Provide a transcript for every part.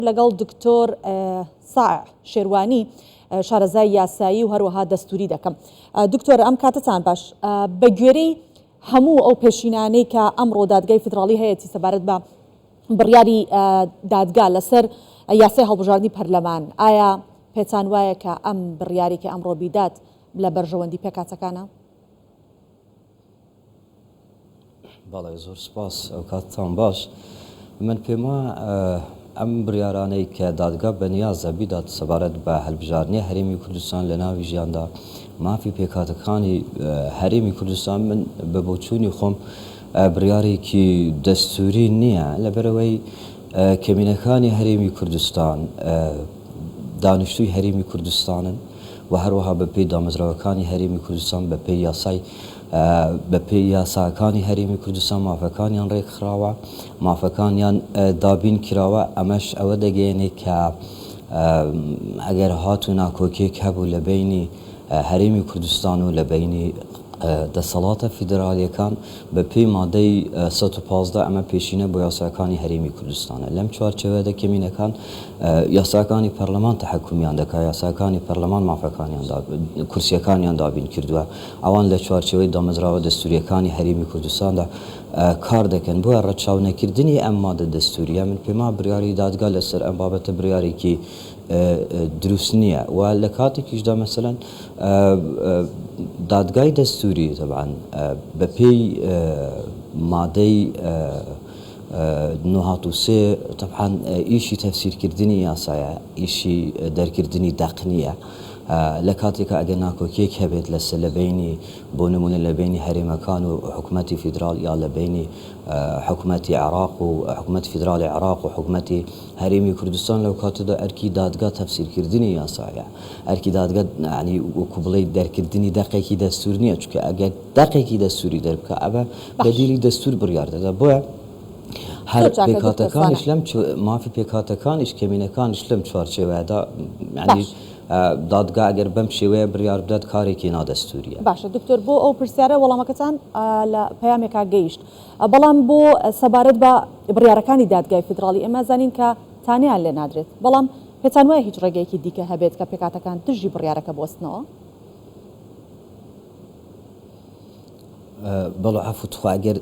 لەگەڵ دکتۆر ساع شێروانی شارەزای یاسایی و هەروەها دەستوری دەکەم. دکتۆر ئەم کاتتان باش بە گوێرەی هەموو ئەو پێشینانەی کە ئەمڕۆ دادگای فدراڵی هەیەی سەبارەت بە بڕیاری دادگا لەسەر یاسای هەڵبژاردننی پەرلەمان، ئایا پێتان وایە کە ئەم بڕیاری کە ئەمڕۆ بیدات لە بەرژەوەندی پێکاتەکانە؟ بەڵێ زۆر سپاس ئەو کاتتان باش. من پێما ئەم بڕیارانەی کە دادگا بەنیازە بیدات سەبارەت بە هەڵبژاردننی هەرێمی کوردستان لە ناوی ژیاندا مافی پێکاتەکانی هەرێمی کوردستان من بە بۆچوونی خۆم بڕیارێکی دەستوری نییە، لەبەرەوەی کەمینەکانی هەرێمی کوردستان دانیشتووی هەرێمی کوردستانن و هەروەها بەپێی دامەزراوەکانی هەرێمی کوردستان بەپێی یاساکانی هەرێمی کوردستان مافەکانیان ڕێکخراوە، مافەکانیان دابین کراوە. ئەمەش ئەوە دەگەێنێت کە ئەگەر هاتو ناکۆکێک هەبوو لە بینی هەرێمی کوردستان و لە بینی دەسەڵاتە فیدرالیەکان بەپێی مادەی 115 ئەمە پێشینە بۆ یاساکانی هەرێمی کوردستانە. لەم چوارچێوەیەدا کەمینەکان یاساکانی پەرلەمان تەحەکومیان دەکات، یاساکانی پەرلەمان مافەکانیان کورسیەکانیان دابین کردووە، ئەوان لە چوارچێوەی دامەزراوە دەستوریەکانی هەرێمی کوردستاندا کار دەکەن. بۆە ڕەچاونەکردنی ئەم مادە دەستوریە من پێما بڕیاری دادگا لەسەر ئەم بابەتە بڕیارێکی دروست نییە و لە کاتێکیشدا مەسەلەن دادگای دەستوری طبعاً بەپێی مادەی 93 طبعاً ئیشی تەفسیرکردنی یاسایە، ئیشی دەرکردنی دەقنیە. لە کاتێکە ئەگەر ناکۆکیەک هەبێت لەسەر لە بینی بۆ نمونە لە بینی هەرێمەکان و حکوومەتی فیدرال یا لە بینی حکوومەتی عێراق و حکوومەتی فیدرالی عێراق و حکوومەتی هەرێمی کوردستان، لەو کاتەدا ئەرکی دادگا تەفسیرکردنی یاسایە، ئەرکی دادگا ینی وەکو بڵێ دەرکردنی دەقێکی دەستور نییە، چونکە ئەگەر دەقێکی دەستوری دەربکە ئەبە بەدیلی دەستور بڕیار دەدا. بۆیە هەر پێکاتەکانیش لەم مافی پێکاتەکانیش کەمینەکانیش لەم چوارچێوەیەدا ینی دادگا ئەگەر بەم شێوەیە بڕیار بدات کارێکی نادەستوریە. باشە دکتۆر، بۆ ئەو پرسیارە وەڵامەکەتان لە پەیامێکا گەیشت، بەڵام بۆ سەبارەت بە بڕیارەکانی دادگای فدراڵی ئێمە زانین کە تانیان لێ نادرێت، بەڵام پێتان وایە هیچ ڕێگەیەکی دیکە هەبێت کە پێکاتەکان دژی بڕیارەکە بوەستنەوە؟ بەڵێ عەفوتخوا ئەگەر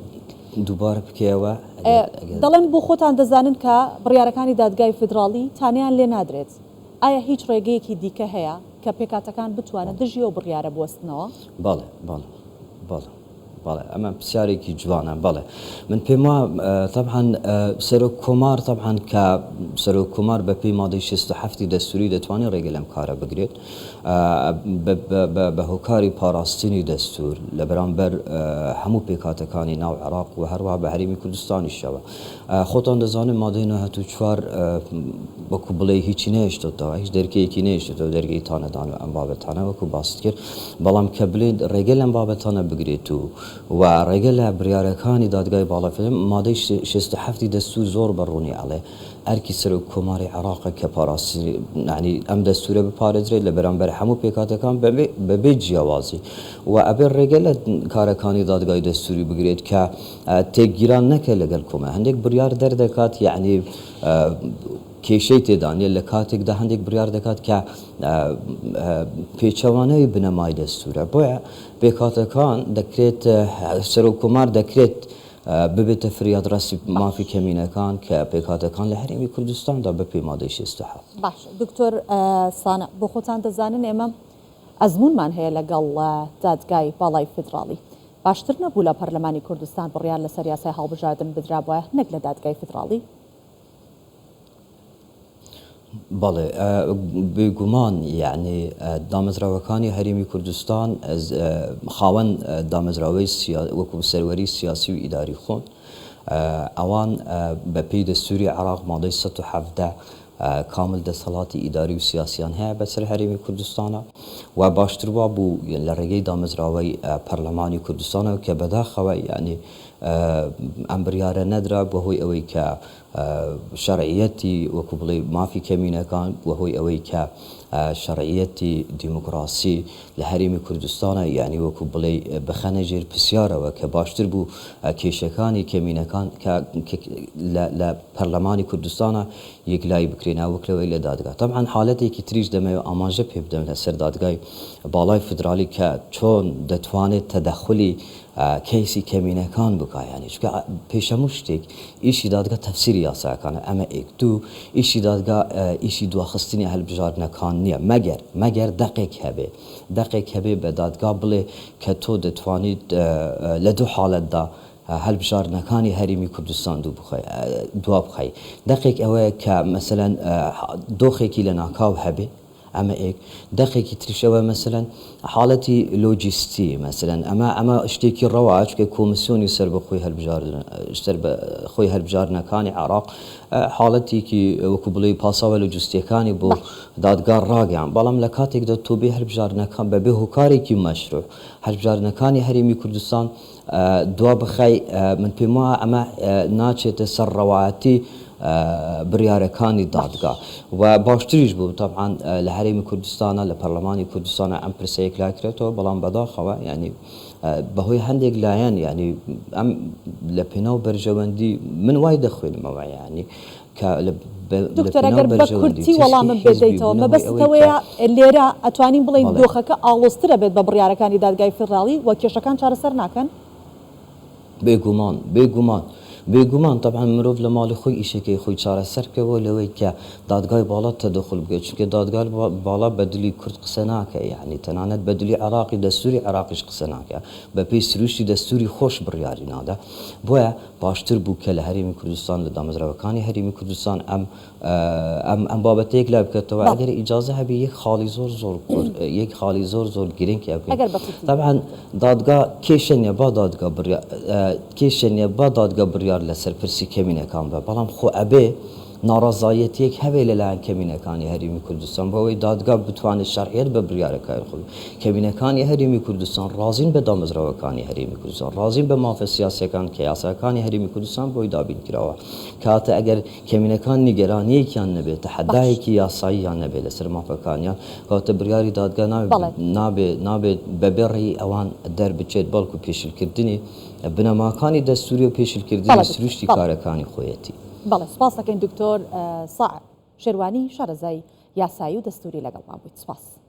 دووبارە بکەیەوە. دەڵێن بۆ خۆتان دەزانن کە بڕیارەکانی دادگای فدراڵی تانیان لێ نادرێت، ئایا هیچ ڕێگەیەکی دیکە هەیە کە پێکاتەکان بتوانن دژی ئەو بڕیارە بوەستنەوە؟ بەڵێ بەڵێ بەڵێ بەڵێ ئەمە پرسیارێکی جوانە. بەڵێ من پێم وایە طبعاً سەرۆک کۆمار طبعاً کە سەرۆک کۆمار بەپێی مادەی 67 دەستوری دەتوانێت ڕێگە لەم کارە بگرێت بە هۆکاری پاراستنی دەستور لە بەرامبەر هەموو پێکاتەکانی ناو عێراق و هەروەها بە هەرێمی کوردستانیشەوە. خۆتان دەزانن مادەی 94 وەکو بڵێ هیچی نێشتێتەوە، هیچ دەرکەیەکی نێشتێتەوە دەرگەی تانەدان و ئەم بابەتانە وەکو باست کرد، بەڵام کە بڵێن ڕێگە لەم بابەتانە بگرێت و ڕێگە لە بڕیارەکانی دادگای باڵافێ مادەی 67 دەستور زۆر بەڕوونی ئەڵێ ئەرکی سەرۆک کۆماری عێراقە کە پاراسی ینی ئەم دەستورە بپارێزرێت لە بەرامبەر هەموو پێکاتەکان بەبێ جیاوازی و ئەبێ ڕێگە لە کارەکانی دادگای دەستوری بگرێت کە تێکگیران نەکە لەگەڵ کۆمە. هەندێک بڕیار دەردەکات یعنی کێشەی تێدانێت لە کاتێکدا هەندێک بڕیار دەکات کە پێچەوانەی بنەمای دەستورە. بۆیە پێکاتەکان دەکرێت سەرۆک کۆمار دەکرێت ببێتە فریادڕاستی مافی کەمینەکان کە پێکاتەکان لە هەرێمی کوردستاندا بەپێی مادەی 67. باش دکتۆر سانە، بۆ خۆتان دەزانن ئێمە ئەزمونمان هەیە لەگەڵ دادگای باڵای فدراڵی، باشتر نەبوو لە پەرلەمانی کوردستان بڕیار لەسەر یاسای هەڵبژاردن بدرا بووە نەک لە دادگای فدراڵی؟ بەڵێ بێگومان یعنی دامەزراوەکانی هەرێمی کوردستان خاوەن دامەزراوەی وەکو سەروەری سیاسی و ئیداری خۆن، ئەوان بەپێی دەستوری عێراق مادەی 117 کامل دەسەڵاتی ئیداری و سیاسیان هەیە بەسەر هەرێمی کوردستانە و باشتر وا بوو لە ڕێگەی دامەزراوەی پەرلەمانی کوردستانەوە کە بەداخەوە یعنی ئەم بڕیارە نەدرا بەهۆی ئەوەی کە شەرعیەتی وەکو بڵێ مافی کەمینەکان بەهۆی ئەوەی کە شەرعیەتی دیموکراسی لە هەرێمی کوردستانە یعنی وەکو بڵێ بخەنە ژێر پرسیارەوە کە باشتر بوو کێشەکانی کەمینەکان لە پەرلەمانی کوردستانە یەکلای بکرێنەوە وەکلەوەی لە دادگا. طبعا حالەتێکی تریش دەمەوێت ئاماژە پێ بدەم لەسەر دادگای باڵای فدرالی کە چۆن دەتوانێت تەدەخلی کەیسی کەمینەکان بکە یعنی چونکە پێشەموو شتێک ئیشی دادگا تەفسیری یاساکانە ئەمە ئێک دوو ئیشی دادگا ئیشی دواخستنی هەڵبژاردنەکان نییە مەگەر دەقێک هەبێ بە دادگا بڵێ کە تۆ دەتوانیت لە دوو حاڵەتدا هەڵبژاردنەکانی هەرێمی کوردستان دوا بخەی. دەقێک ئەوەیە کە مەسەلەن دۆخێکی لە ناکاو هەبێ ئەمە ئێک دەقێکی تریشەوە مەسەلەن حاڵەتی لۆجیستی مەسەلەن ئەمە شتێکی ڕەوا چکە کۆمسیۆنی سەر بە خۆی هەڵبژاردنەکانی عێراق حاڵەتێکی وەکو بڵێ پاساوە لۆجیستیەکانی بۆ دادگا ڕاگەیان بەڵام لە کاتێکدا تۆ بێ هەڵبژاردنەکان بەبێ هۆکارێکی مەشروع هەڵبژاردنەکانی هەرێمی کوردستان دوا بخەی من پێم وایە ئەمە ناچێتە سەر ڕەوایەتی بڕیارەکانی دادگا و باشتریش بوو طبعا لە هەرێمی کوردستانە لە پەرلەمانی کوردستانە ئەم پرسەیەک لاکرێتەوە بەڵام بەداخەوە ینی بەهۆی هەندێک لایەن ینی ئەم لە پێناو بەرژەوەندی من وای دەخوێنمەوە ینی کە دکتۆر ئەگەر بە کورتی وەڵامم بدەیتەوە مەبەستەوەیە لێرە ئەتوانین بڵێن دۆخەکە ئاڵۆزترە بێت بە بڕیارەکانی دادگای فدراڵی و کێشەکان چارەسەر ناکەن؟ بێگومان طبعا مرۆڤ لە ماڵی خۆی ئیشەکەی خۆی چارەسەر بکەوە لەوەی کە دادگای باڵا تەدەخل بکەێت چونکە دادگای باڵا بە دلی کورد قسە ناکە یعنی تەنانەت بە دلی عێراقی دەستوری عێراقیش قسە ناکە بە پێی سروشتی دەستوری خۆش بڕیاری نادا بۆیە باشتر بوو کە لە هەرێمی کوردستان لە دامەزراوەکانی هەرێمی کوردستان ئەم بابەتەیەک لا بکەتەوە ئەگەر ئیجازە هەبێ یەک خاڵی زۆر گرنگ طبعا دادگا کێشەنیە با دادگا بڕیار لەسەر پرسی کەمینەکان بە بەڵام خۆ ئەبێ ناڕازایەتێک هەبێ لەلایەن کەمینەکانی هەرێمی کوردستان بەوەی دادگا بتوانێت شەرعیەت بە بڕیارەکانی خۆی کەمینەکانی هەرێمی کوردستان ڕازین بە دامەزراوەکانی هەرێمی کوردستان ڕازین بە مافە سیاسیەکان کە یاساکانی هەرێمی کوردستان بۆی دابین کراوە کاتە ئەگەر کەمینەکان نیگەرانیەکیان نەبێت تەحەدایەکی یاساییان نەبێت لەسەر مافەکانیان کاتە بڕیاری دادگا نابێت بەبێڕی ئەوان دەربچێت بەڵکو پێشلکردنی بنەماکانی دەستوری و پێشلکردنی سروشتی کارەکانی خۆیەتی. بەڵێ سپاس دەکەین دکتۆر ساعد شێروانی شارەزای یاسایی و دەستوری لەگەڵمان بوویت. سپاس.